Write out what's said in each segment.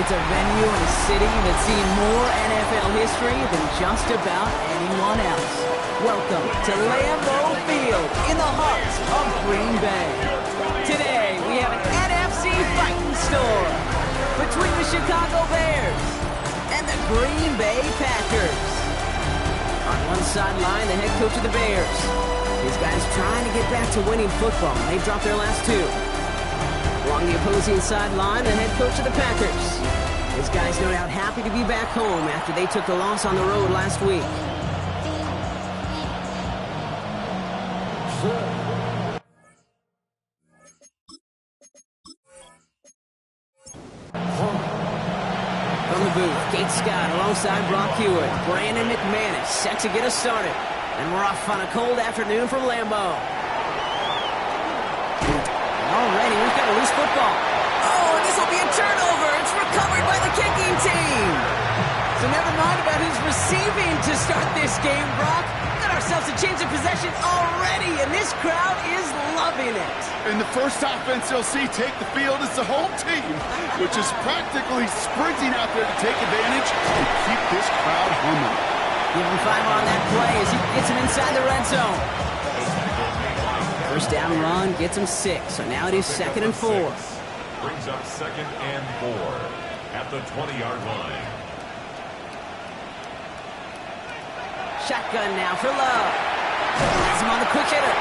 It's a venue in a city that's seen more NFL history than just about anyone else. Welcome to Lambeau Field in the heart of Green Bay. Today, we have an NFC fighting storm between the Chicago Bears and the Green Bay Packers. On one sideline, the head coach of the Bears. His guys trying to get back to winning football. They've dropped their last two. Along the opposing sideline, the head coach of the Packers. His guys no doubt happy to be back home after they took the loss on the road last week. From the booth, Kate Scott alongside Brock Hewitt. Brandon McManus set to get us started. And we're off on a cold afternoon from Lambeau. Already, we've got a loose football. Oh, and this will be a turnover. It's recovered by the kicking team. So never mind about who's receiving to start this game, Brock. We've got ourselves a change of possession already, and this crowd is loving it. And the first offense you'll see take the field is the home team, which is practically sprinting out there to take advantage and keep this crowd humming. Give him 5 on that play as he gets him inside the red zone. First down run gets him 6, so now it is 2nd and 4. Brings up 2nd and 4 at the 20-yard line. Shotgun now for Love. Has him on the quick hitter.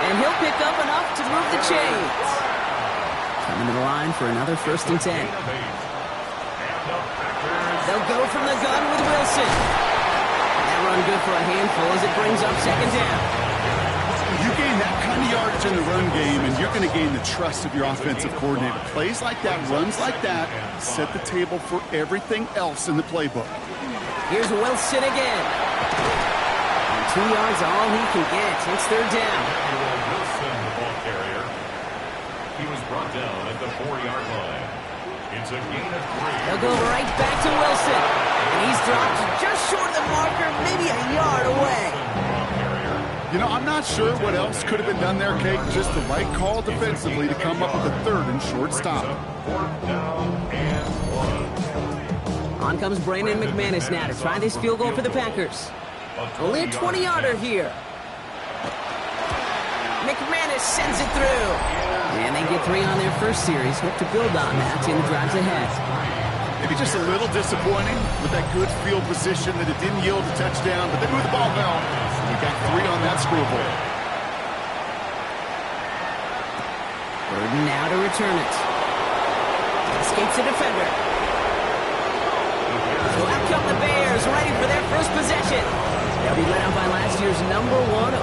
And he'll pick up enough to move the chains. Coming to the line for another 1st and 10. They'll go from the gun with Wilson. That run good for a handful as it brings up 2nd down. You gain that kind of yardage in the run game, and you're going to gain the trust of your offensive coordinator. Plays like that, runs like that, set the table for everything else in the playbook. Here's Wilson again. And 2 yards all he can get. It's 3rd down. Wilson, the ball carrier. He was brought down at the 4-yard line. It's a gain of 3. They'll go right back to Wilson. And he's dropped just short of the marker, maybe a yard away. You know, I'm not sure what else could have been done there, Kate. Just the right call defensively to come up with a 3rd and short stop. 4th down and 1. On comes Brandon McManus now to try this field goal for the Packers. Only a 20-yarder here. McManus sends it through. And they get 3 on their first series. Hope to build on that in the drives ahead. Maybe just a little disappointing with that good field position that it didn't yield a touchdown, but they moved the ball well. We got 3 on that scoreboard. Burden now to return it. Escapes the defender. So out come the Bears, ready for their first possession. They'll be led out by last year's #1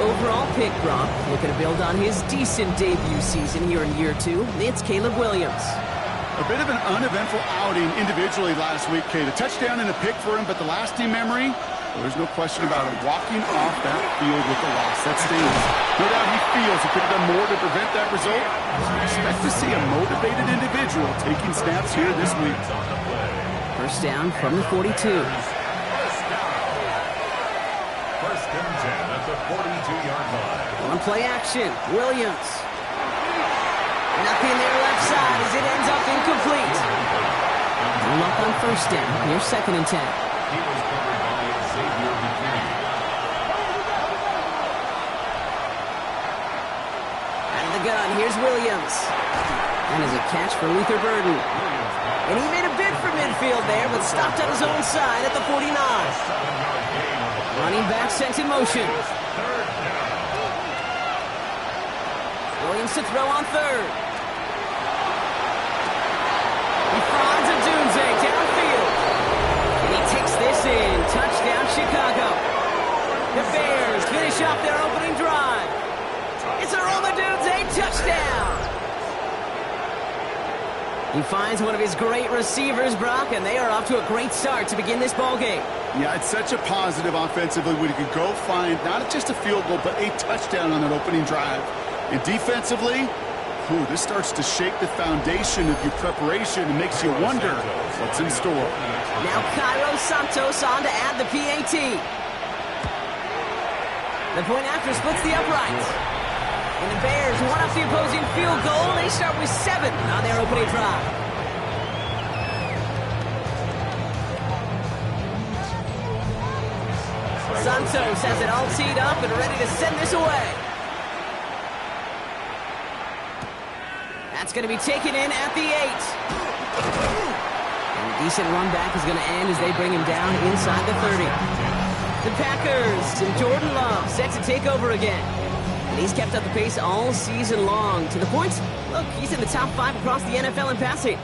overall pick, Brock. Looking to build on his decent debut season here in year 2. It's Caleb Williams. A bit of an uneventful outing individually last week, Kate. A touchdown and a pick for him, but the lasting memory, well, there's no question about it. Walking off that field with the loss, that stings. No doubt he feels he could have done more to prevent that result. Expect to see a motivated individual taking snaps here this week. First down from the 42. First and 10 at the 42-yard line. On play action, Williams. Nothing there left side as it ends up incomplete. Luck on first down. Here's 2nd and 10. He was covered by Xavier McKinney. Out of the gun, here's Williams. And as a catch for Luther Burden. And he made a bid for midfield there, but stopped on his own side at the 49. Running back sent in motion. Williams to throw on 3rd. He finds a Dunze downfield. And he takes this in. Touchdown, Chicago. The Bears finish off their opening drive. It's a Roma Dunze touchdown. He finds one of his great receivers, Brock, and they are off to a great start to begin this ballgame. Yeah, it's such a positive offensively when you can go find not just a field goal, but a touchdown on that opening drive. And defensively, this starts to shake the foundation of your preparation and makes you wonder what's in store. Now Cairo Santos on to add the PAT. The point after splits the uprights. And the Bears one off the opposing field goal. They start with 7 on their opening drive. Santos has it all teed up and ready to send this away. That's going to be taken in at the 8. And a decent run back is going to end as they bring him down inside the 30. The Packers and Jordan Love set to take over again. And he's kept up the pace all season long. To the point, look, he's in the top 5 across the NFL in passing.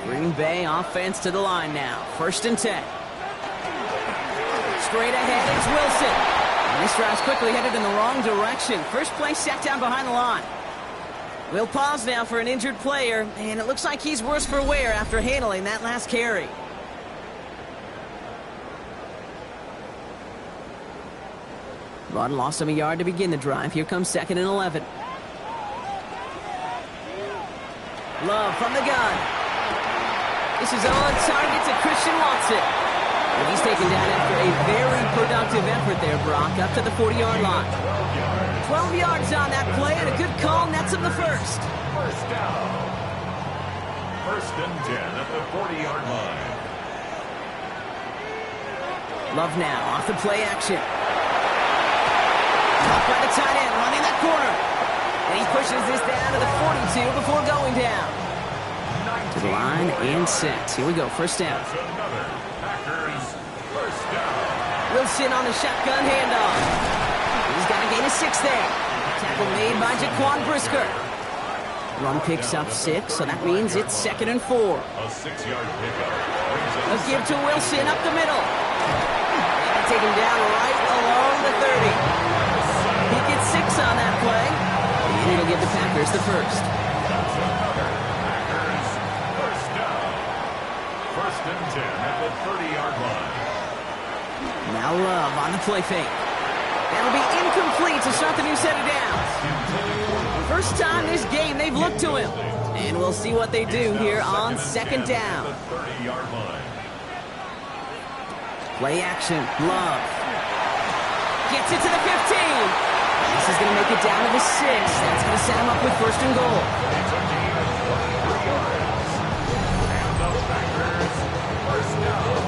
Green Bay offense to the line now. 1st and 10. Straight ahead, it's Wilson. And this drive's quickly headed in the wrong direction. First play sat down behind the line. We'll pause now for an injured player, and it looks like he's worse for wear after handling that last carry. Rod lost him a yard to begin the drive. Here comes 2nd and 11. Love from the gun. This is on target to Christian Watson. And he's taken down after a very productive effort there, Brock, up to the 40-yard line. 12 yards on that play, and a good call nets him the first. First down. 1st and 10 at the 40-yard line. Love now off the play action. Caught by the tight end, running that corner. And he pushes this down to the 42 before going down. To the line and set. Here we go, 1st down. Another Packers first down. Wilson on the shotgun handoff. He's got a gain of 6 there. Tackle made by Jaquan Brisker. Run picks up 6, so that means it's 2nd and 4. A 6-yard pickup. A give to Wilson up the middle. And take him down right along the 30. He gets 6 on that play. And it'll give the Packers the first. That's another Packers first down. 1st and 10 at the 30-yard line. Now Love on the play fake. That'll be incomplete to start the new set of downs. First time this game they've looked to him. And we'll see what they do here on 2nd down. The 30-yard line. Play action. Love. Gets it to the 15. This is going to make it down to the 6. That's going to set him up with 1st and goal. It's a gain of 23 yards. And the Packers first down.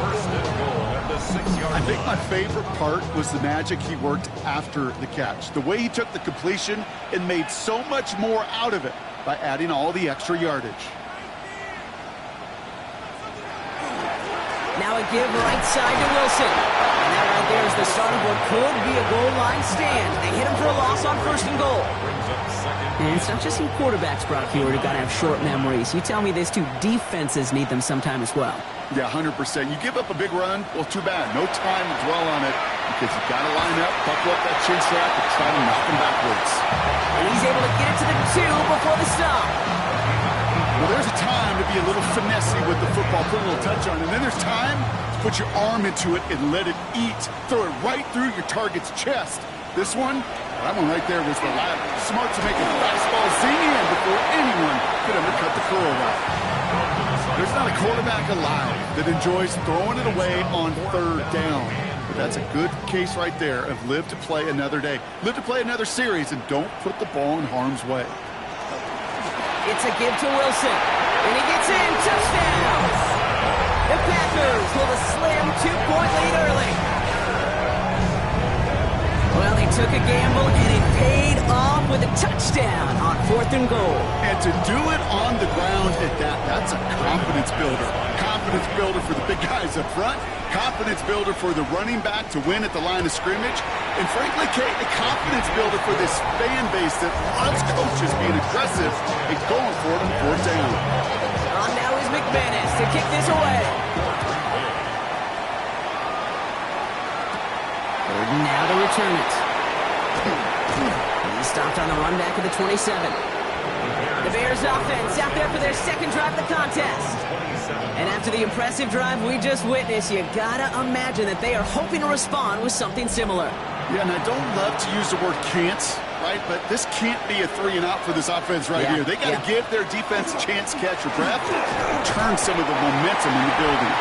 1st and goal at the 6-yard line. I think my favorite part was the magic he worked after the catch. The way he took the completion and made so much more out of it by adding all the extra yardage. Now a give right side to Wilson. And that right there is the start of what could be a goal line stand. They hit him for a loss on 1st and goal. Brings up 2nd. And it's not just some quarterbacks, Brock Huard, who got to have short memories. You tell me these 2 defenses need them sometime as well. Yeah, 100%. You give up a big run, well, too bad. No time to dwell on it because you've got to line up, buckle up that chin strap, and try to knock him backwards. And he's able to get it to the 2 before the stop. Well, there's a time to be a little finessey with the football, put a little touch on it. And then there's time to put your arm into it and let it eat. Throw it right through your target's chest. This one, that one right there was the ladder. Smart to make a fastball zing in before anyone could undercut the curl route. There's not a quarterback alive that enjoys throwing it away on 3rd down. But that's a good case right there of live to play another day. Live to play another series and don't put the ball in harm's way. It's a give to Wilson. And he gets in. Touchdown! The Packers with a slim 2-point lead early. Well, they took a gamble, and it paid off with a touchdown on 4th and goal. And to do it on the ground at that, that's a confidence builder. Confidence builder for the big guys up front. Confidence builder for the running back to win at the line of scrimmage. And frankly, Kate, a confidence builder for this fan base that loves coaches being aggressive and going for it on 4th down. On now is McManus to kick this away. Gordon now to return it. He stopped on the run back of the 27. The Bears offense out there for their 2nd drive of the contest. And after the impressive drive we just witnessed, you gotta imagine that they are hoping to respond with something similar. Yeah, and I don't love to use the word can't, right? But this can't be a 3-and-out for this offense right here. They got to give their defense a chance to catch your breath and turn some of the momentum in the building.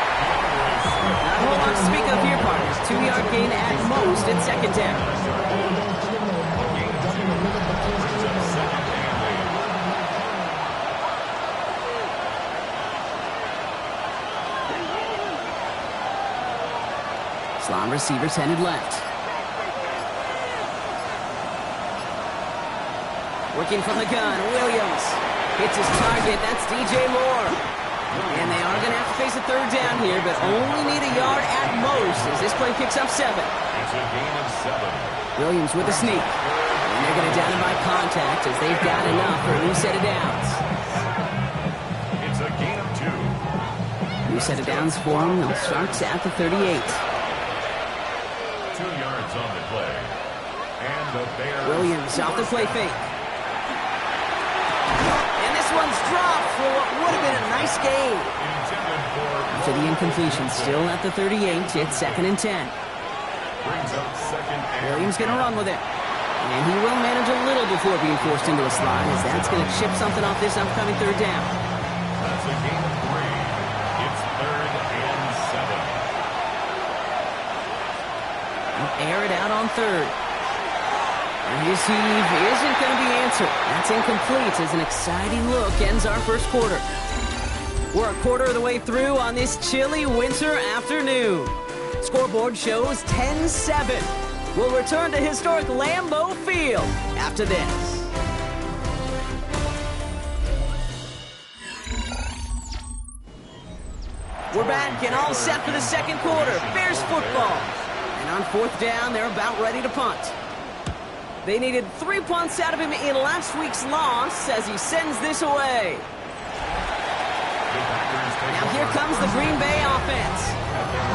Hold on to speak of here, partners. 2-yard gain at most at 2nd down. Slot receivers headed left. Working from the gun, Williams hits his target. That's DJ Moore. And they are going to have to face a third down here, but only need a yard at most as this play picks up 7. It's a gain of 7. Williams with a sneak. And they're going to down him by contact as they've got enough for a new set of downs. It's a gain of 2. New set of downs for him. They'll start at the 38. 2 yards on the play. And the Bears. Williams off the play fake. And this one's dropped for what would have been a nice gain. Intended for After the incompletion, still at the 38, it's 2nd and 10. brings up 2nd and Williams going to run with it. And he will manage a little before being forced into a slide, as that's going to chip something off this upcoming third down. That's a gain of 3. It's 3rd and 7. Air it out on 3rd. And his heave isn't going to be answered. That's incomplete as an exciting look ends our first quarter. We're a quarter of the way through on this chilly winter afternoon. Scoreboard shows 10-7. We'll return to historic Lambeau Field after this. We're back and all set for the second quarter. Bears football. And on 4th down, they're about ready to punt. They needed 3 punts out of him in last week's loss as he sends this away. Now here comes the Green Bay offense.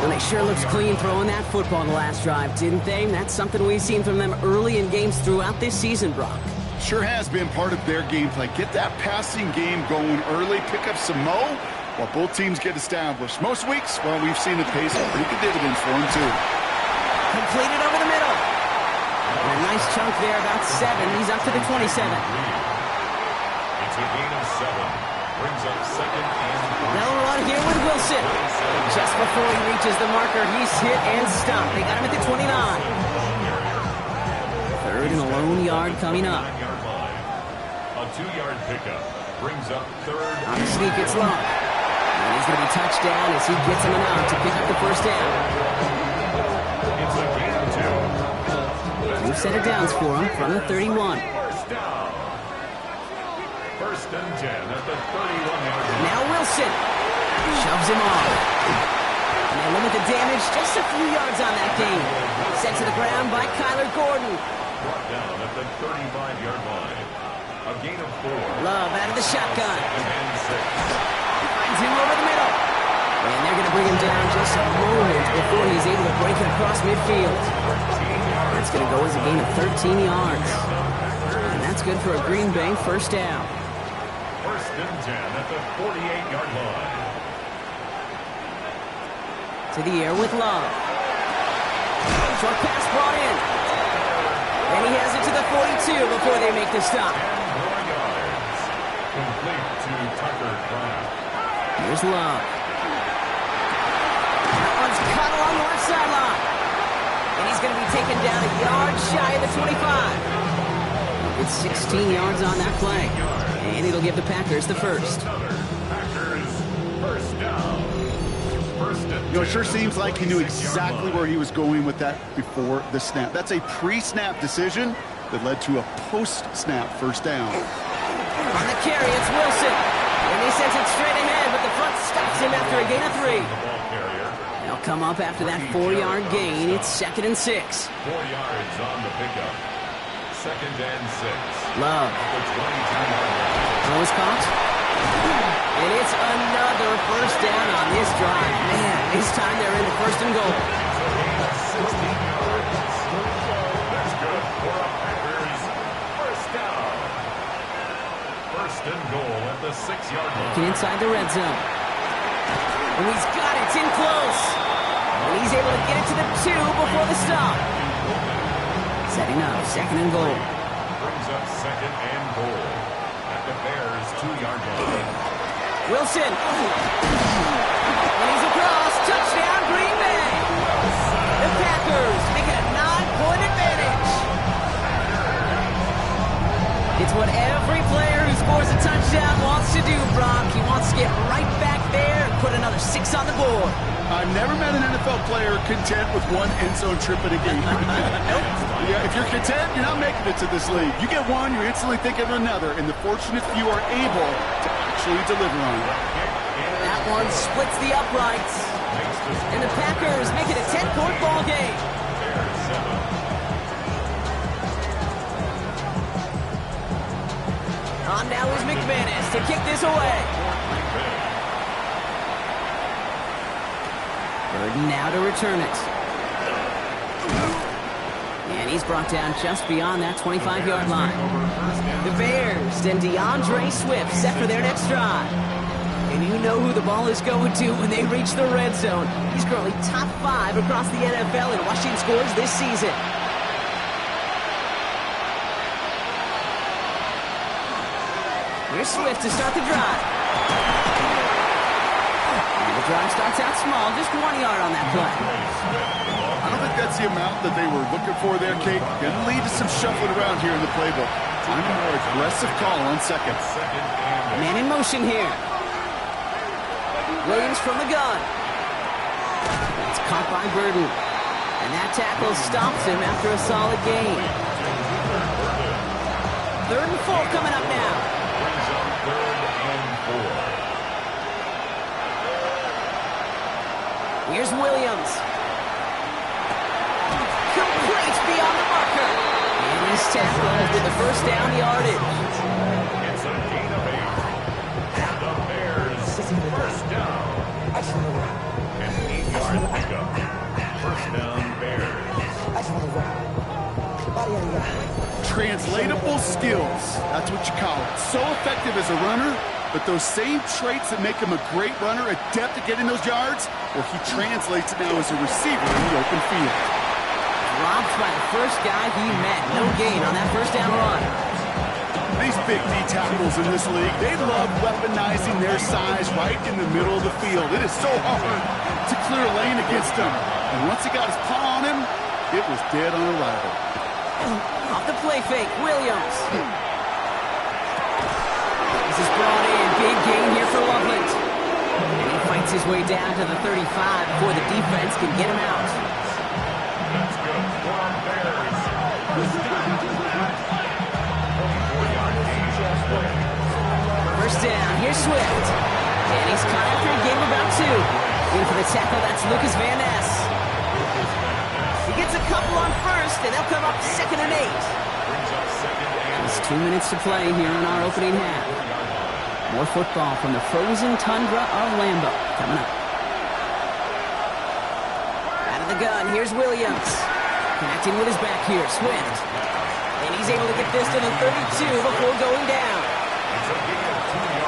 And they sure looked clean throwing that football in the last drive, didn't they? And that's something we've seen from them early in games throughout this season, Brock. Sure has been part of their game plan. Get that passing game going early, pick up some mo while both teams get established. Most weeks, well, we've seen it pay some pretty good dividends for them, too. Completed over the middle. And a nice chunk there, about 7. He's up to the 27. It's a gain of 7. Brings up 2nd and 3. They'll run here with Wilson. Just before he reaches the marker, he's hit and stopped. They got him at the 29. 3rd and a lone yard coming up. 9-yard line. A 2-yard pickup brings up 3rd. On the sneak, it's Long. And he's going to be touched down as he gets him enough to pick up the first down. It's a gain of 2. New set of downs for him from the 31. First down. 1st and 10 at the 31-yard line. Now Wilson shoves him off. And they limit the damage just a few yards on that gain. Sent to the ground by Kyler Gordon. Brought down at the 35-yard line. A gain of 4. Love out of the shotgun. 2nd and 6. Finds him over the middle. And they're going to bring him down just a moment before he's able to break it across midfield. That's going to go as a gain of 13 yards. And that's good for a Green Bay first down. 1st and 10 at the 48-yard line. To the air with Love. Short pass brought in. And he has it to the 42 before they make the stop. 4 yards. Complete to Tucker Kraft. Here's Love. That one's cut along the left sideline. And he's going to be taken down a yard shy of the 25. It's 16 yards on that play. And it'll give the Packers the first. Packers first down. You know, it sure seems like he knew exactly where he was going with that before the snap. That's a pre-snap decision that led to a post-snap first down. On the carry, it's Wilson. And he sends it straight ahead, but the front stops him after a gain of 3. They'll come up after that 4-yard gain. It's 2nd and 6. 4 yards on the pickup. 2nd and 6. Love. The 22-yard line. Throw is caught. And it's another first down on this drive. Man, this time they're in the 1st and goal. 16 yards. That's good for a Packers first down. 1st and goal at the 6-yard line. Looking inside the red zone. And he's got it. It's in close. And he's able to get it to the 2 before the stop. Setting up 2nd and goal. Brings up 2nd and goal at the Bears' 2-yard line. Wilson. And he's across. Touchdown, Green Bay. The Packers make it a 9-point advantage. It's what every player who scores a touchdown wants to do, Brock. He wants to get right back there, put another 6 on the board. I've never met an NFL player content with one end zone trip in a game. Yeah, if you're content, you're not making it to this league. You get one, you're instantly thinking of another, and the fortunate few are able to actually deliver on it. That one splits the uprights. And the Packers make it a 10-point ball game. On now is McManus to kick this away. Burden now to return it. And he's brought down just beyond that 25-yard line. The Bears and DeAndre Swift set for their next drive. And you know who the ball is going to when they reach the red zone. He's currently top 5 across the NFL in rushing scores this season. Here's Swift to start the drive. And the drive starts out small, just 1 yard on that play. I don't think that's the amount that they were looking for there, Kate. Going to lead to some shuffling around here in the playbook. I'm a more aggressive call on second. Man in motion here. Williams from the gun. It's caught by Burden. And that tackle stops him after a solid gain. 3rd and 4 coming up now. Here's Williams. Complete beyond the marker. And he's tackled with the first down yardage. It's a gain of 8. And the Bears first down. An 8-yard pickup. First down, Bears. Translatable skills. That's what you call it. So effective as a runner, but those same traits that make him a great runner, adept at getting those yards, well, he translates it now as a receiver in the open field. Dropped by the first guy he met. No gain on that first down run. These big D tackles in this league, they love weaponizing their size right in the middle of the field. It is so hard to clear a lane against him. And once he got his paw on him, it was dead on arrival. Off the play fake, Williams. This is brought in. Big gain here for Loveland. And he fights his way down to the 35 before the defense can get him out. That's good for Bears. First down, here's Swift. And he's caught after a game about 2. In for the tackle, that's Lucas Van Ness. He gets a couple on first, and they'll come up 2nd and 8. It's 2 minutes to play here in our opening half. More football from the frozen tundra of Lambeau coming up. Out of the gun, here's Williams. Connecting with his back here, Swift. And he's able to get this to the 32 before going down.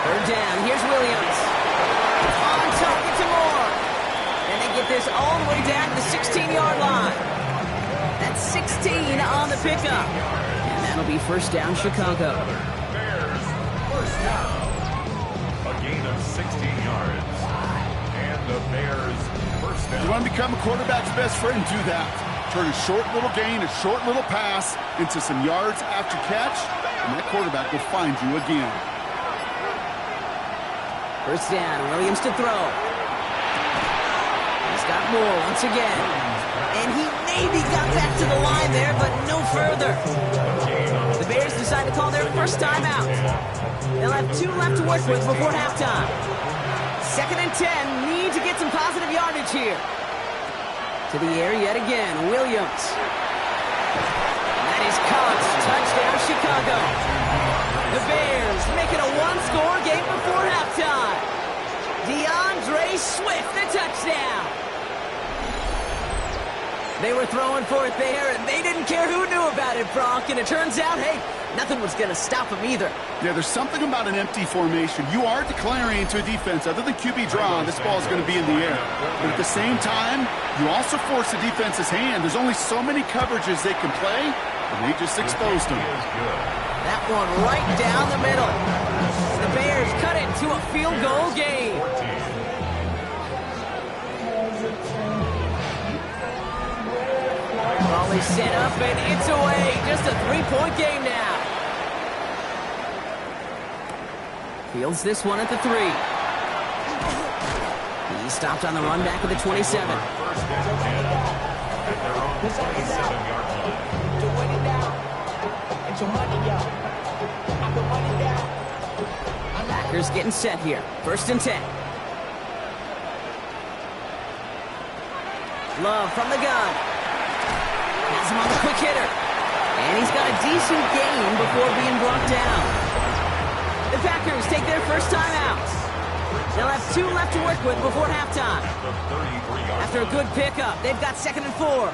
3rd down, here's Williams. On target to Moore. And they get this all the way down to the 16-yard line. That's 16 on the pickup. And that'll be first down, Chicago. Bears first down. A gain of 16 yards. And the Bears first down. You want to become a quarterback's best friend, do that. Turn a short little gain, a short little pass into some yards after catch, and that quarterback will find you again. First down, Williams to throw. He's got Moore once again. And he maybe got back to the line there, but no further. The Bears decide to call their first timeout. They'll have 2 left to work with before halftime. 2nd and 10, need to get some positive yardage here. To the air yet again, Williams. And that is caught. Touchdown, Chicago. The Bears make it a 1-score game before halftime. DeAndre Swift, the touchdown. They were throwing for it there, and they didn't care who knew about it, Brock. And it turns out, hey, nothing was going to stop him either. Yeah, there's something about an empty formation. You are declaring to a defense, other than QB draw, this ball is going to be in the air. But at the same time, you also force the defense's hand. There's only so many coverages they can play, and they just exposed them. That one right down the middle. The Bears cut it to a field goal game. Ball is set up and it's away. Just a 3-point game now. Fields this one at the 3. He stopped on the run back at the 27. First and 10 at their own 27-yard line. Packers getting set here. First and 10. Love from the gun. Has him on the quick hitter. And he's got a decent gain before being brought down. The Packers take their first time out. They'll have 2 left to work with before halftime. After a good pickup, they've got 2nd and 4.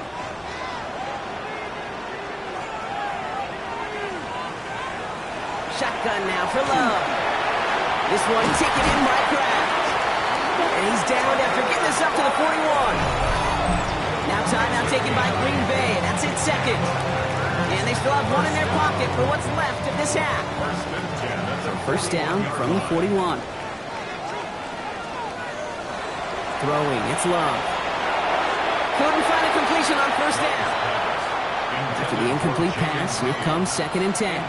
Shotgun now for Love. This one taken in by Kraft. And he's down after getting this up to the 41. Now timeout taken by Green Bay. That's it, 2nd. And they still have 1 in their pocket for what's left of this half. First down from the 41. Throwing, it's Love. Couldn't find a completion on first down. After the incomplete pass, here comes 2nd and 10.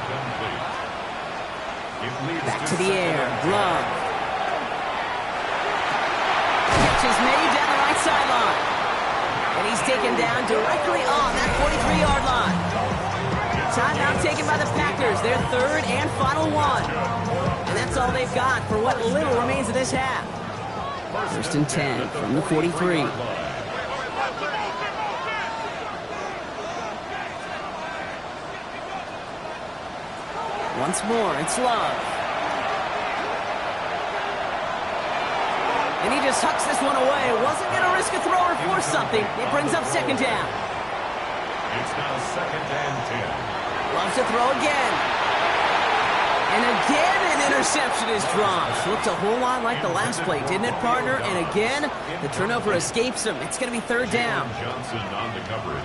Back to the air, Love. Catch is made down the right sideline. And he's taken down directly on that 43-yard line. Timeout taken by the Packers, their 3rd and final one. And that's all they've got for what little remains of this half. First and 10 from the 43. Once more, it's Love. And he just hucks this one away. Wasn't going to risk a throw or force something. It brings up 2nd down. It's now 2nd and 10. Loves to throw again. And again, an interception is dropped. Looked a whole lot like the last play, didn't it, partner? And again, the turnover escapes him. It's going to be 3rd down. Johnson on the coverage.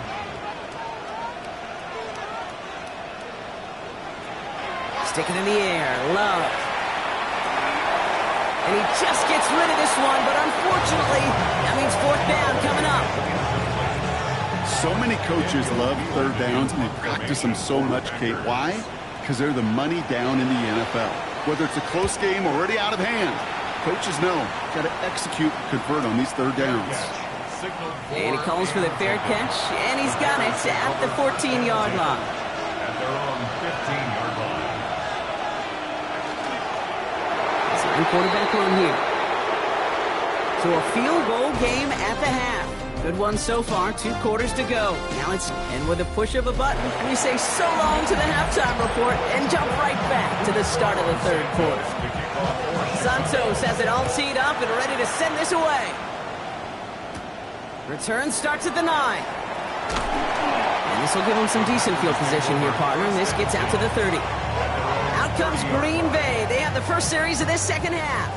Sticking in the air, Love. And he just gets rid of this one, but unfortunately, that means 4th down coming up. So many coaches love 3rd downs, and they practice them so much, Kate. Why? Because they're the money down in the NFL. Whether it's a close game or already out of hand, coaches know, got to execute and convert on these 3rd downs. And he calls for the fair catch, and he's got it at the 14-yard line. At their own 15-yard line. Quarterback on here. So a field goal game at the half. Good one so far, 2 quarters to go. Now let's end with a push of a button. We say so long to the halftime report and jump right back to the start of the 3rd quarter. Santos has it all teed up and ready to send this away. Return starts at the 9. And this will give him some decent field position here, partner. And this gets out to the 30. Out comes Green Bay. They have the first series of this 2nd half.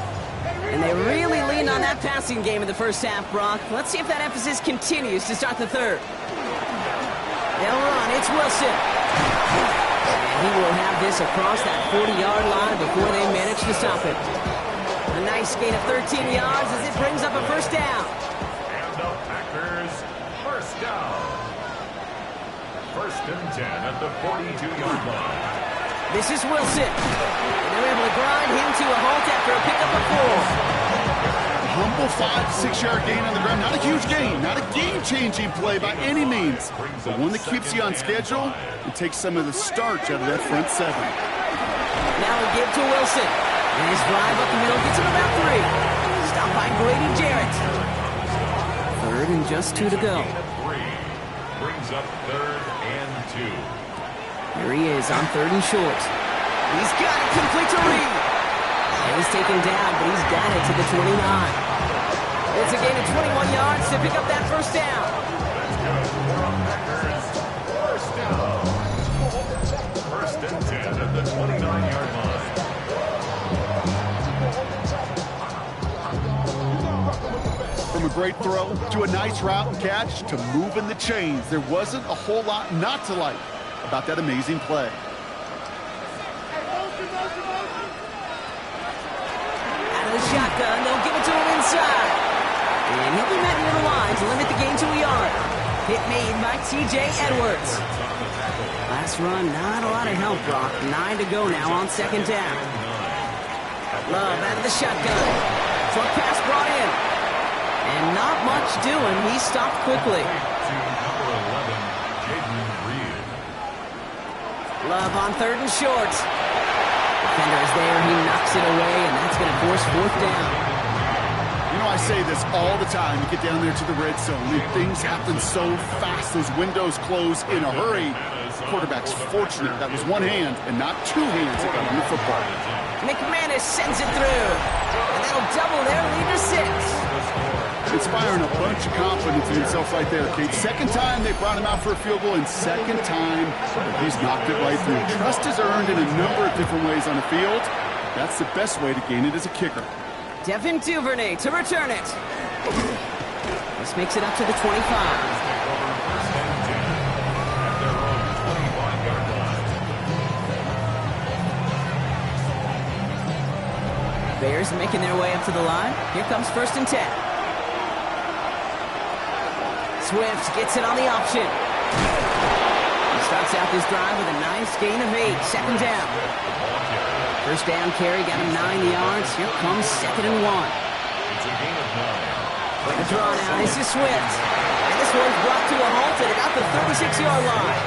And they really leaned on that passing game in the first half, Brock. Let's see if that emphasis continues to start the 3rd. They'll run. It's Wilson. And he will have this across that 40-yard line before they manage to stop it. A nice gain of 13 yards as it brings up a first down. And the Packers, first down. First and 10 at the 42-yard line. This is Wilson. And they're able to grind him to a halt after a pickup of 4. Humble 5-6-yard gain on the ground. Not a huge gain. Not a game-changing play by any means. But one that keeps you on schedule and takes some of the starch out of that front 7. Now a give to Wilson. And his drive up the middle gets him about 3. Stopped by Grady Jarrett. 3rd and just 2 to go. Brings up 3rd and 2. Here he is on 3rd and short. He's got it complete to Reed. And he's taken down, but he's got it to the 29. It's a gain of 21 yards to pick up that first down. First and 10 at the 29-yard line. From a great throw to a nice route and catch to moving the chains, there wasn't a whole lot not to like about that amazing play. Out of the shotgun, they'll give it to him inside. And he'll be met near the line to limit the gain to a yard. Hit made by T.J. Edwards. Last run, not a lot of help, Brock. 9 to go now on 2nd down. Love out of the shotgun. Short pass brought in. And not much doing. He stopped quickly. To number 11, Jaden Reed. Love on 3rd and short. Defender is there. He knocks it away, and that's going to force 4th down. You know, I say this all the time. You get down there to the red zone, and things happen so fast. Those windows close in a hurry. The quarterback's fortunate that was one hand and not two hands that got him the football. McManus sends it through. And that'll double their lead to 6. Inspiring a bunch of confidence in himself right there, Kate. Second time they brought him out for a field goal, and second time he's knocked it right through. Trust is earned in a number of different ways on the field. That's the best way to gain it as a kicker. Devin Duvernay to return it. This makes it up to the 25. Bears making their way up to the line. Here comes 1st and 10. Swift gets it on the option. He starts out this drive with a nice gain of 8. 2nd down. 1st down carry got him 9 yards. Here comes 2nd and 1. It's a gain of 9. The draw now. This is Swift. And this one's brought to a halt at about the 36-yard line.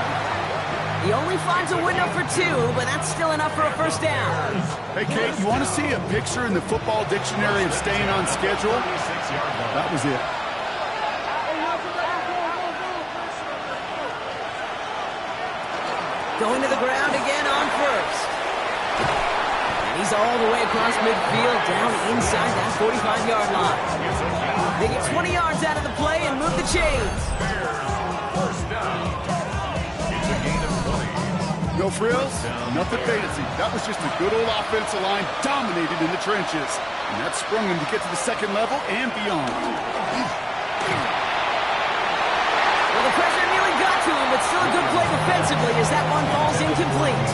He only finds a window for 2, but that's still enough for a 1st down. Hey, Kate, you want to see a picture in the football dictionary of staying on schedule? That was it. Going to the ground again on 1st. And he's all the way across midfield, down inside that 45-yard line. They get 20 yards out of the play and move the chains. First down. It's a gain of 20. No frills, nothing fancy. That was just a good old offensive line dominated in the trenches. And that sprung him to get to the 2nd level and beyond. Well, the pressure nearly got to him, but still a good play defensively as that one falls incomplete.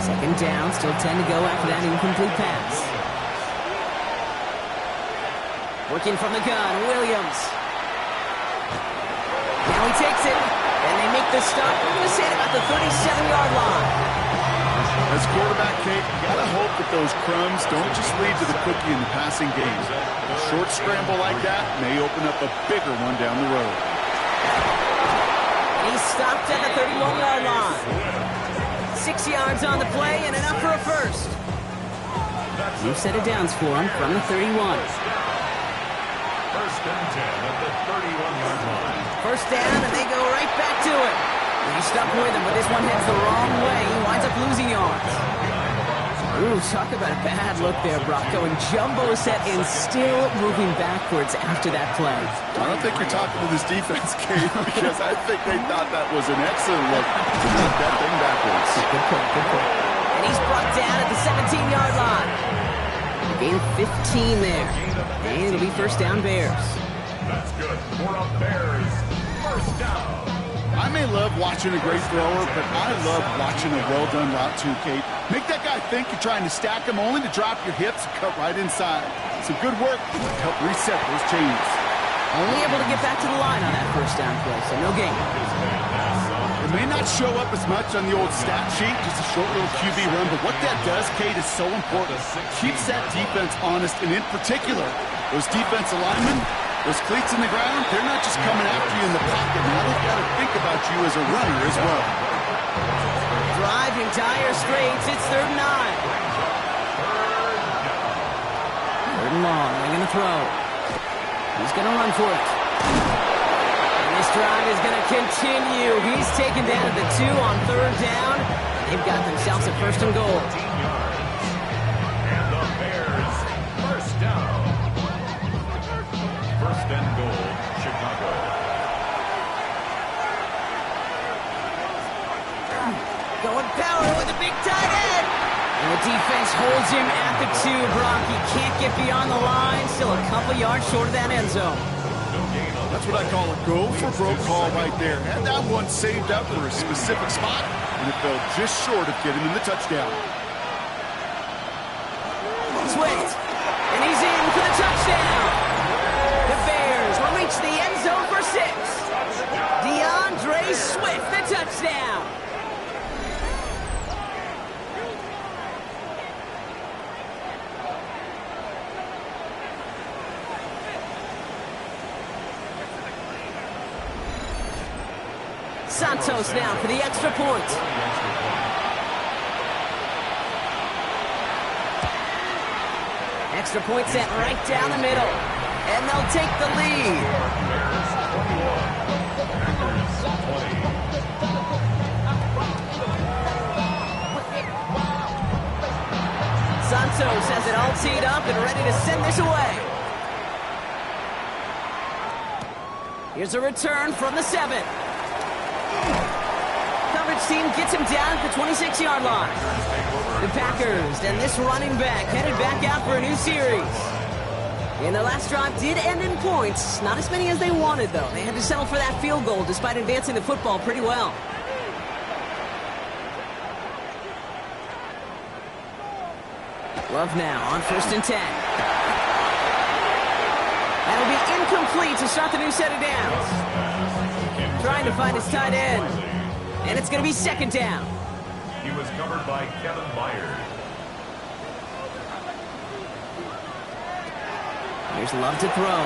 2nd down, still 10 to go after that incomplete pass. Working from the gun, Williams. Now he takes it, and they make the stop. I'm going to say about the 37-yard line. As quarterback, Kate, you got to hope that those crumbs don't just lead to the cookie in the passing game. A short scramble like that may open up a bigger one down the road. He's stopped at the 31-yard line. 6 yards on the play and enough for a 1st. New set of downs for him from the 31. 1st and 10 at the 31-yard line. 1st down, and they go right back to it. He's stuck with him, but this one heads the wrong way. He winds up losing yards. Ooh, talk about a bad look there, Brock. Going jumbo set and still moving backwards after that play. I don't think you're talking to this defense, Kate, because I think they thought that was an excellent look to knock that thing backwards. Good point, good point. And he's brought down at the 17-yard line. Gain of 15 there. And it'll be 1st down Bears. That's good for a Bears. 1st down. I may love watching a great thrower, but I love watching a well-done route too, Kate. Make that guy think you're trying to stack him only to drop your hips and cut right inside. Some good work to help reset those chains. Only able to get back to the line on that 1st down play, so no gain. It may not show up as much on the old stat sheet, just a short little QB run, but what that does, Kate, is so important. Keeps that defense honest, and in particular, those defensive linemen, those cleats in the ground, they're not just coming after you in the pocket. Now they've got to think about you as a runner as well. Driving dire straits, it's 3rd and 9. 3rd and long, they're going to throw. He's going to run for it. And this drive is going to continue. He's taken down at the 2 on 3rd down. They've got themselves a 1st and goal. And the Bears, 1st down. 1st and goal, Chicago. Going power with a big tight end. And the defense holds him at the 2, Brock. He can't get beyond the line. Still a couple yards short of that end zone. That's what I call a go-for-broke call right there. Had that one saved up for a specific spot, and it fell just short of getting him the touchdown. Swift, and he's in for the touchdown. The Bears will reach the end zone for 6. DeAndre Swift, the touchdown. Santos now for the extra point. Extra point set right down the middle. And they'll take the lead. Bears 21, Packers 20. Santos has it all teed up and ready to send this away. Here's a return from the 7. Coverage team gets him down at the 26-yard line. The Packers and this running back headed back out for a new series. And the last drive did end in points. Not as many as they wanted, though. They had to settle for that field goal despite advancing the football pretty well. Love now on 1st and 10. That'll be incomplete to start the new set of downs. Trying to find his tight end. And it's going to be 2nd down. He was covered by Kevin Byard. Here's Love to throw.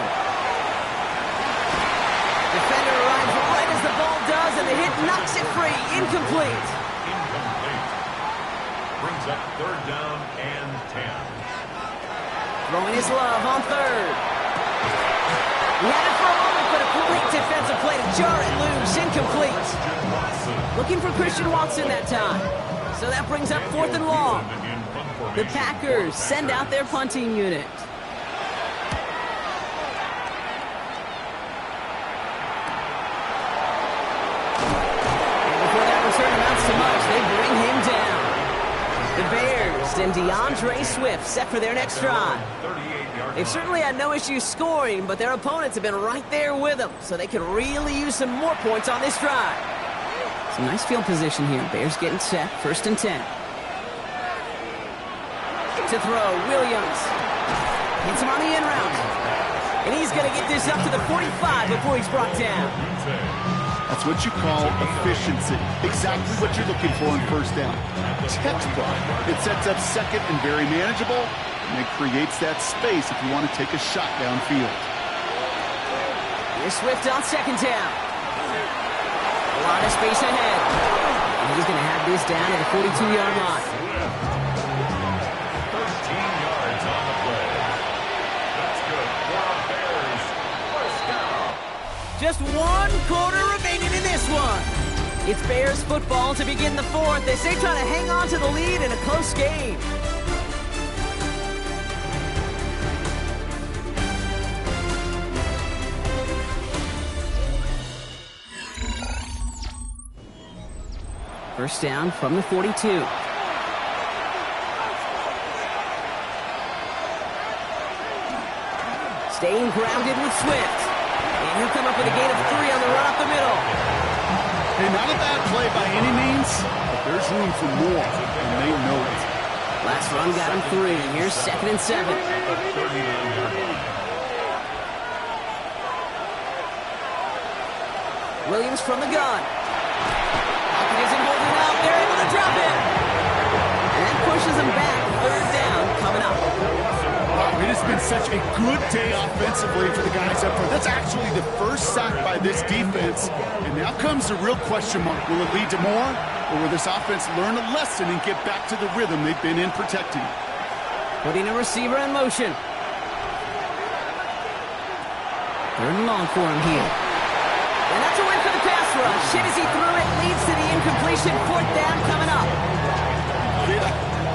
Defender arrives right as the ball does, and the hit knocks it free. Incomplete. Incomplete. Brings up 3rd down and 10. Throwing his Love on 3rd. He had it for a moment, but a complete defensive play to jar it loose. Incomplete. Looking for Christian Watson that time. So that brings up 4th and long. The Packers send out their punting unit. And before that return amounts to much, they bring him down. The Bears and DeAndre Swift set for their next drive. They've certainly had no issues scoring, but their opponents have been right there with them, so they could really use some more points on this drive. Some nice field position here. Bears getting set. 1st and 10. To throw, Williams. Hits him on the in route. And he's going to get this up to the 45 before he's brought down. That's what you call efficiency. Exactly what you're looking for in 1st down. Textbook. It sets up 2nd and very manageable, and it creates that space if you want to take a shot downfield. Here's Swift on 2nd down. A lot of space ahead. And he's going to have this down at the 42-yard line. 13 yards on the play. That's good for the Bears. 1st down. Just 1 quarter remaining in this one. It's Bears football to begin the 4th. They say trying to hang on to the lead in a close game. First down from the 42. Staying grounded with Swift. And he'll come up with a gain of 3 on the run up the middle. Hey, not a bad play by any means, but there's room for more, and they know it. Last run got him 3. Here's 2nd and 7. Williams from the gun. Pocket isn't holding out. They're able to drop it. And that pushes them back. 3rd down coming up. Wow, it has been such a good day offensively for the guys up front. That's actually the first sack by this defense. And now comes the real question mark. Will it lead to more? Or will this offense learn a lesson and get back to the rhythm they've been in protecting? Putting a receiver in motion. 3rd and long for him here. And that's a win for the pass rush. Hit as he threw it, leads to the incompletion. 4th down coming up.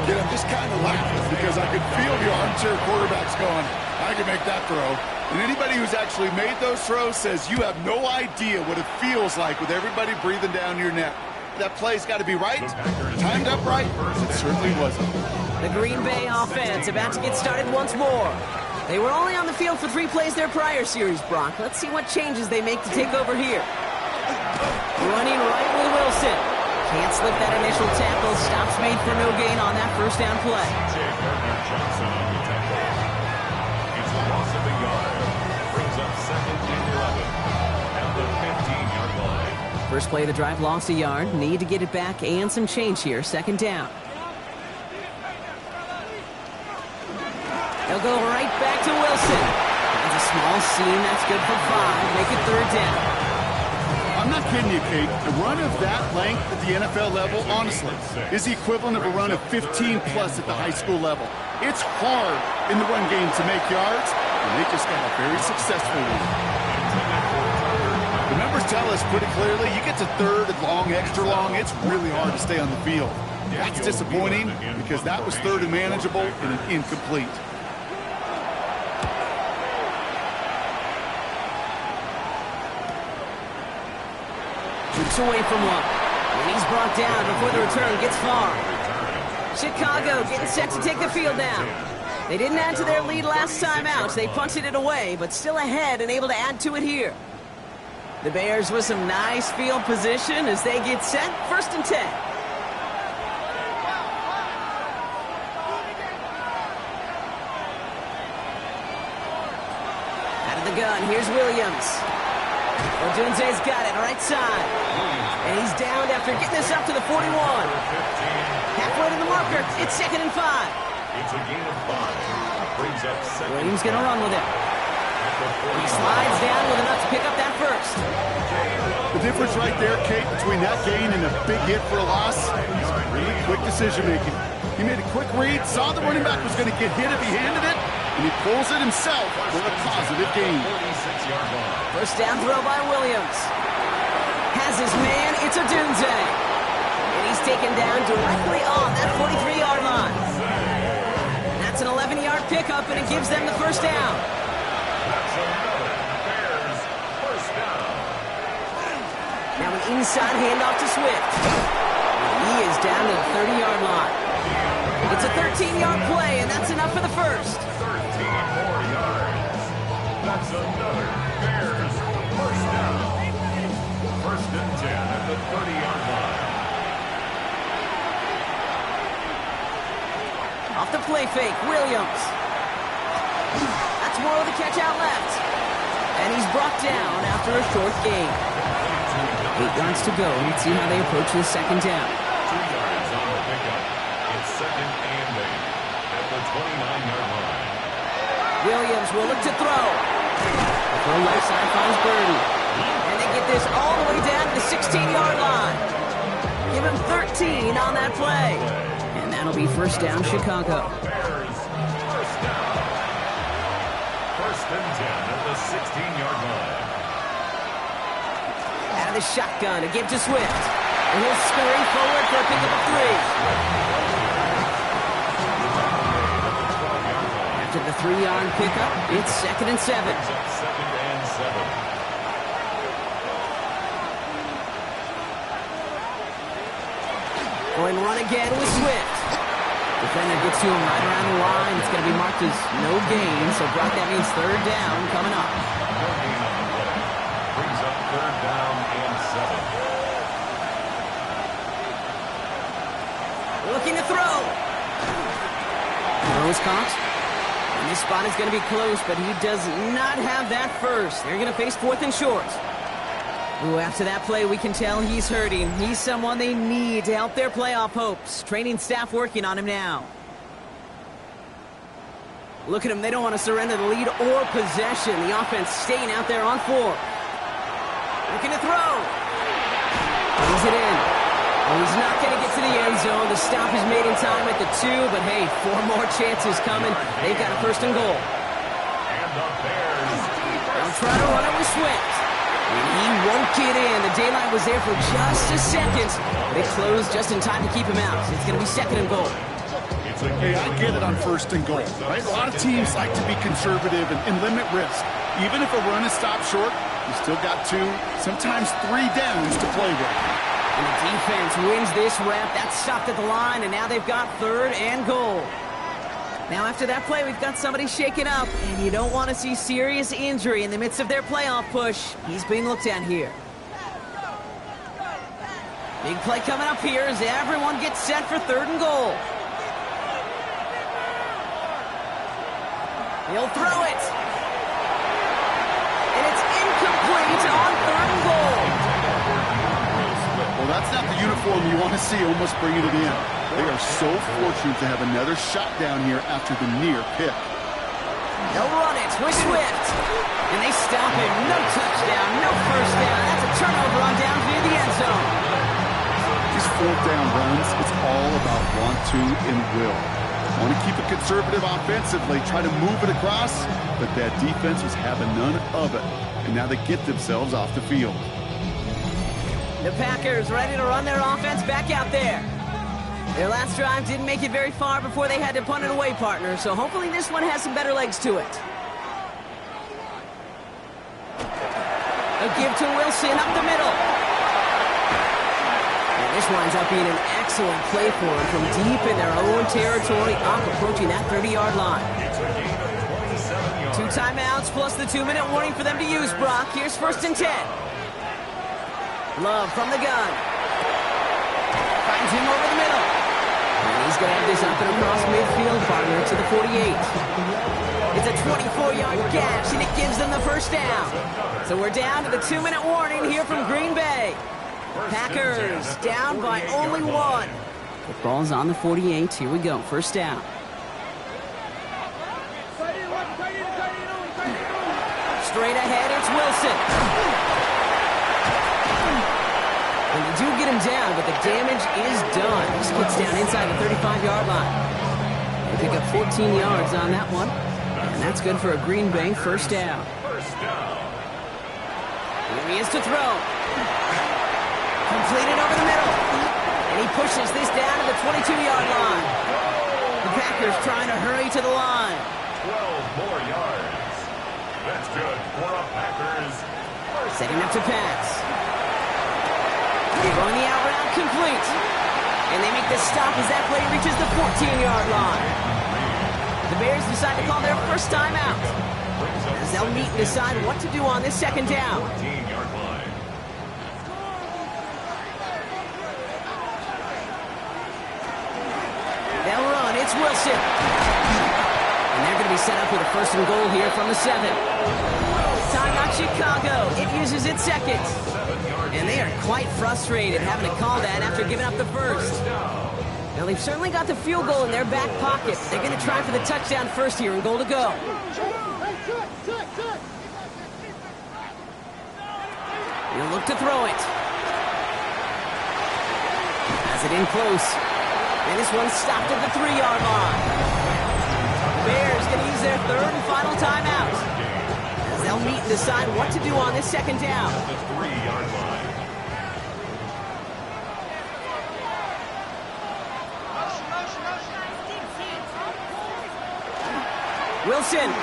I'm just kind of laughing because I could feel the armchair quarterbacks going, I can make that throw. And anybody who's actually made those throws says you have no idea what it feels like with everybody breathing down your neck. That play's got to be right, timed up right. It certainly wasn't. The Green Bay offense about to get started once more. They were only on the field for 3 plays their prior series, Brock. Let's see what changes they make to take over here. Running right with Wilson. Can't slip that initial tackle. Stops made for no gain on that 1st down play. Gardner-Johnson on the tackle. It's a loss of a yard. Brings up 2nd and 11 at the 15-yard line. First play of the drive, lost a yard. Need to get it back and some change here. 2nd down. They'll go right back to Wilson. That's a small seam. That's good for 5. Make it 3rd down. I'm not kidding you, Kate. A run of that length at the NFL level, honestly, is the equivalent of a run of 15-plus at the high school level. It's hard in the run game to make yards, and they just got a very successful one. The numbers tell us pretty clearly, you get to third and long, extra long, it's really hard to stay on the field. That's disappointing because that was third and manageable and an incomplete. Trips away from one. And he's brought down before the return gets far. Chicago getting set to take the field now. They didn't add to their lead last time out. They punted it away, but still ahead and able to add to it here. The Bears with some nice field position as they get set. 1st and 10. Out of the gun, here's Williams. Odunze's got it, right side. And he's downed after getting this up to the 41. Halfway to the marker, it's 2nd and 5. It's a gain of 5. Brings up 2nd. Williams gonna run with it. He slides down with enough to pick up that first. The difference right there, Kate, between that gain and a big hit for a loss is really quick decision-making. He made a quick read, saw the running back was going to get hit if he handed it, and he pulls it himself for a positive gain. 46-yard line. First down throw by Williams. Has his man, it's Odunze. And he's taken down directly on that 43-yard line. That's an 11-yard pickup, and it gives them the first down. That's another Bears first down. Now an inside handoff to Swift. He is down to the 30-yard line. It's a 13-yard play, and that's enough for the first. 13 more yards. That's another Bears first down. 1st and 10 at the 30-yard line. Off the play fake, Williams. That's Moreau the catch out left. And he's brought down after a short gain. 8 yards to go. Let's see how they approach this 2nd down. 2 yards on the pickup. It's 2nd and 8 at the 29-yard line. Williams will look to throw. The throw left side finds Birdie. And they get this all the way down to the 16-yard line. Give him 13 on that play. And that'll be first down, Chicago. Bears first down. 1st and 10 at the 16-yard line. Out of the shotgun to give to Swift. And he'll scurry forward for a pickup of 3. After the 3-yard pickup, it's 2nd and 7. It's up 2nd and 7. Going run again with Swift. Defender gets to him right around the line. It's going to be marked as no gain. So Brock, that means 3rd down coming up. No gain on the play. Brings up 3rd down and 7. Looking to throw. Throw is caught. And this spot is going to be close, but he does not have that first. They're going to face 4th and short. Ooh, after that play, we can tell he's hurting. He's someone they need to help their playoff hopes. Training staff working on him now. Look at him. They don't want to surrender the lead or possession. The offense staying out there on 4. Looking to throw. Brings it in. Well, he's not going to get to the end zone. The stop is made in time at the 2, but hey, 4 more chances coming. They've got a 1st and goal. And the Bears. They'll try to run it with Swift. And he won't get in. The daylight was there for just a second. They closed just in time to keep him out. It's going to be 2nd and goal. Hey, I get it on 1st and goal, right? A lot of teams like to be conservative and limit risk. Even if a run is stopped short, you still got 2, sometimes 3 downs to play with. And the defense wins this rep. That's stopped at the line, and now they've got 3rd and goal. Now, after that play, we've got somebody shaken up, and you don't want to see serious injury in the midst of their playoff push. He's being looked at here. Big play coming up here as everyone gets set for 3rd and goal. He'll throw it. And it's incomplete on 3rd and goal. Well, that's not the uniform you want to see almost bringing it in. They are so fortunate to have another shot down here after the near pick. They'll run it with Swift. And they stop him. No touchdown, no first down. That's a Turnover on down near the end zone. These fourth down runs, it's all about want to and will. Want to keep it conservative offensively, try to move it across, but that defense was having none of it. And now they get themselves off the field. The Packers ready to run their offense back out there. Their last drive didn't make it very far before they had to punt it away, partner, so hopefully this one has some better legs to it. A give to Wilson up the middle. And this winds up being an excellent play for them from deep in their own territory, up approaching that 30-yard line. 2 timeouts plus the 2-minute warning for them to use, Brock. Here's 1st and 10. Love from the gun. Finds him over the middle. And he's going to have this up and across midfield, partner, to the 48. It's a 24-yard gash, and it gives them the 1st down. So we're down to the 2-minute warning here from Green Bay. Packers down by only 1. The ball's on the 48. Here we go. 1st down. Straight ahead, it's Wilson. And they do get him down, but the damage is done. He gets down inside the 35-yard line. They pick up 14 yards on that one. And that's good for a Green Bay 1st down. Here he is to throw. Completed over the middle. And he pushes this down to the 22-yard line. The Packers trying to hurry to the line. 12 more yards. That's good for a Packers. Setting up to pass. Going the out route complete. And they make the stop as that play reaches the 14-yard line. The Bears decide to call their 1st timeout, as they'll meet and decide what to do on this 2nd down. 14-yard line. They'll run. It's Wilson. And they're going to be set up with a 1st and goal here from the 7. Timeout Chicago. It uses its 2nd. And they are quite frustrated having to call that after giving up the 1st. Now, they've certainly got the field goal in their back pocket. They're going to try for the touchdown first here and goal to go. He'll look to throw it. Has it in close. And this one's stopped at the 3-yard line. Bears going to use their 3rd and final timeout, as they'll meet and decide what to do on this 2nd down. The 3-yard line. Wilson. Can't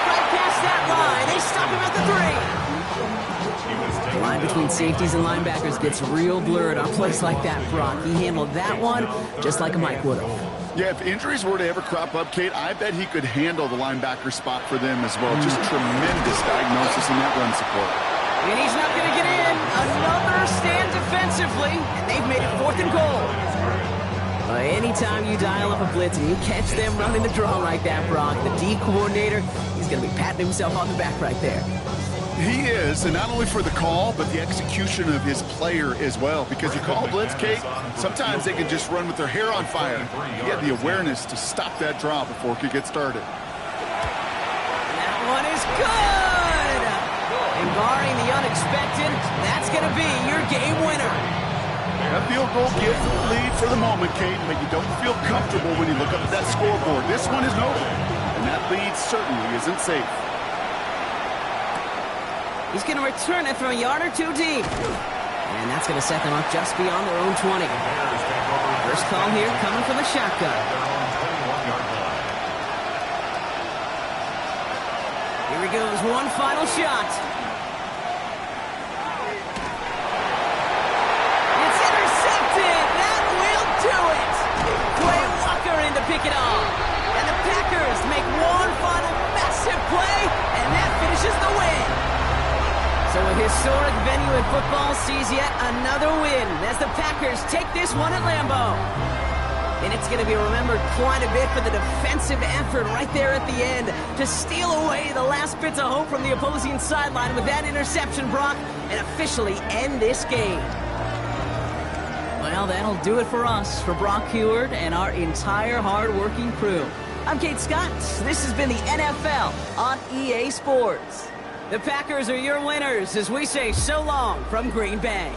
break past that line. They stop him at the 3. The line between safeties and linebackers gets real blurred on plays like that, Brock. He handled that one just like a Mike would have. Yeah, if injuries were to ever crop up, Kate, I bet he could handle the linebacker spot for them as well. Just tremendous diagnosis in that run support. And he's not going to get in. Another stand defensively, and they've made it 4th and goal. Anytime you dial up a blitz and you catch them running the draw like that, Brock, the D coordinator, he's going to be patting himself on the back right there. He is, and not only for the call, but the execution of his player as well. Because you call blitz, Kate, sometimes they can just run with their hair on fire. He had the awareness to stop that draw before it could get started. That one is good! And barring the unexpected, that's going to be your game winner. That field goal gives the lead for the moment, Kate, but you don't feel comfortable when you look up at that scoreboard. This one is over, and that lead certainly isn't safe. He's going to return it from a yard or 2 deep. And that's going to set them up just beyond their own 20. First call here coming from the shotgun. Here he goes, one final shot. Pick it off. And the Packers make one final massive play, and that finishes the win. So a historic venue in football sees yet another win as the Packers take this one at Lambeau. And it's going to be remembered quite a bit for the defensive effort right there at the end to steal away the last bits of hope from the opposing sideline with that interception, Brock, and officially end this game. Well, that'll do it for us, for Brock Huard and our entire hard-working crew. I'm Kate Scott. This has been the NFL on EA Sports. The Packers are your winners as we say so long from Green Bay.